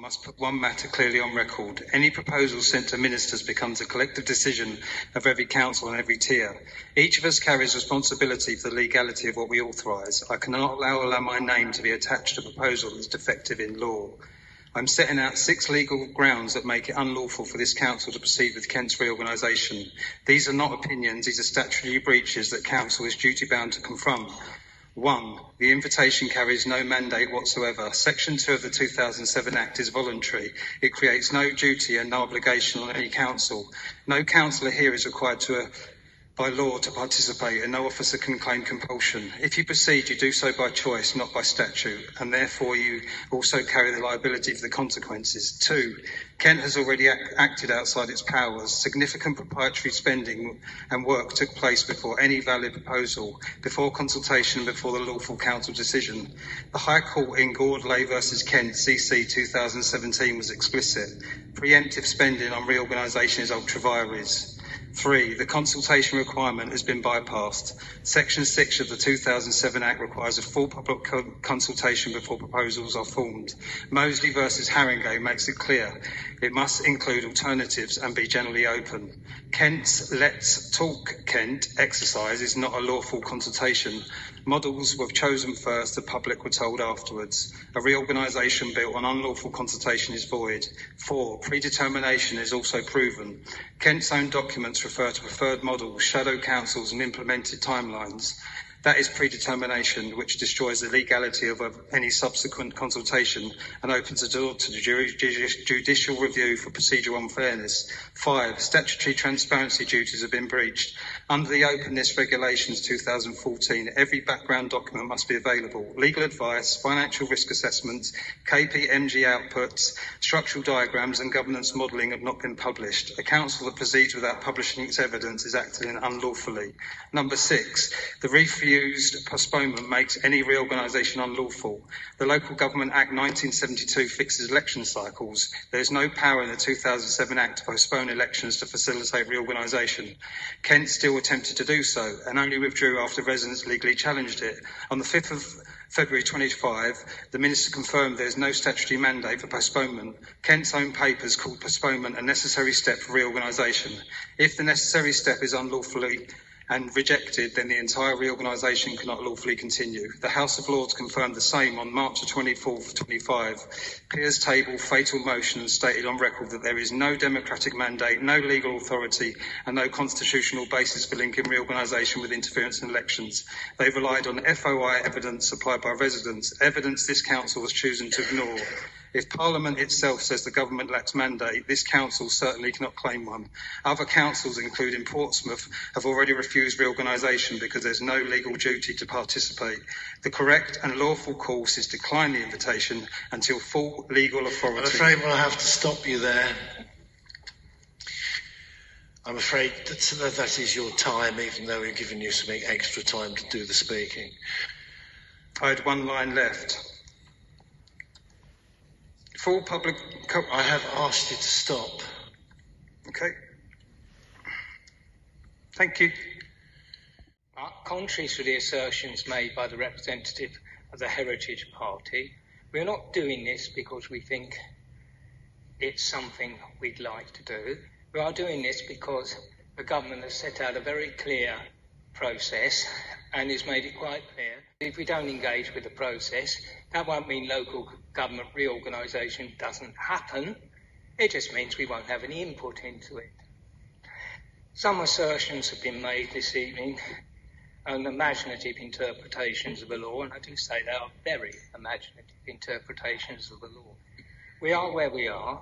Must put one matter clearly on record. Any proposal sent to ministers becomes a collective decision of every council and every tier. Each of us carries responsibility for the legality of what we authorise. I cannot allow my name to be attached to a proposal that is defective in law. I'm setting out 6 legal grounds that make it unlawful for this council to proceed with Kent's reorganisation. These are not opinions, these are statutory breaches that council is duty-bound to confront. 1. The invitation carries no mandate whatsoever. Section 2 of the 2007 Act is voluntary. It creates no duty and no obligation on any council. No councillor here is required by law to participate, and no officer can claim compulsion. If you proceed, you do so by choice, not by statute, and therefore you also carry the liability for the consequences. 2. Kent has already acted outside its powers. Significant proprietary spending and work took place before any valid proposal, before consultation, before the lawful council decision. The High Court in Gordley v Kent, CC 2017, was explicit. Preemptive spending on reorganisation is ultra vires. 3. The consultation requirement has been bypassed. Section 6 of the 2007 Act requires a full public consultation before proposals are formed. Moseley v Haringey makes it clear it must include alternatives and be generally open. Kent's Let's Talk Kent exercise is not a lawful consultation. Models were chosen first, the public were told afterwards. A reorganisation built on unlawful consultation is void. 4. Predetermination is also proven. Kent's own documents refer to preferred models, shadow councils and implemented timelines. That is predetermination, which destroys the legality of any subsequent consultation and opens the door to judicial review for procedural unfairness. 5. Statutory transparency duties have been breached. Under the Openness Regulations 2014, every background document must be available. Legal advice, financial risk assessments, KPMG outputs, structural diagrams and governance modelling have not been published. A council that proceeds without publishing its evidence is acting unlawfully. Number 6. The refused postponement makes any reorganisation unlawful. The Local Government Act 1972 fixes election cycles. There is no power in the 2007 Act to postpone elections to facilitate reorganisation. Kent still attempted to do so and only withdrew after residents legally challenged it. On the 5th of February 25, the Minister confirmed there is no statutory mandate for postponement. Kent's own papers called postponement a necessary step for reorganisation. If the necessary step is unlawfully and rejected, then the entire reorganisation cannot lawfully continue. The House of Lords confirmed the same on March 24, 25. Peers tabled fatal motion and stated on record that there is no democratic mandate, no legal authority and no constitutional basis for linking reorganisation with interference in elections. They relied on FOI evidence supplied by residents, evidence this council has chosen to ignore. If Parliament itself says the government lacks mandate, this council certainly cannot claim one. Other councils, including Portsmouth, have already refused reorganisation because there's no legal duty to participate. The correct and lawful course is decline the invitation until full legal authority. I'm afraid we'll have to stop you there. I'm afraid that is your time, even though we've given you some extra time to do the speaking. I had one line left. Full public... I have asked you to stop. Okay. Thank you. Contrary to the assertions made by the representative of the Heritage Party, we're not doing this because we think it's something we'd like to do. We are doing this because the government has set out a very clear process and has made it quite clear. If we don't engage with the process, that won't mean local government reorganisation doesn't happen. It just means we won't have any input into it. Some assertions have been made this evening on imaginative interpretations of the law, and I do say they are very imaginative interpretations of the law. We are where we are.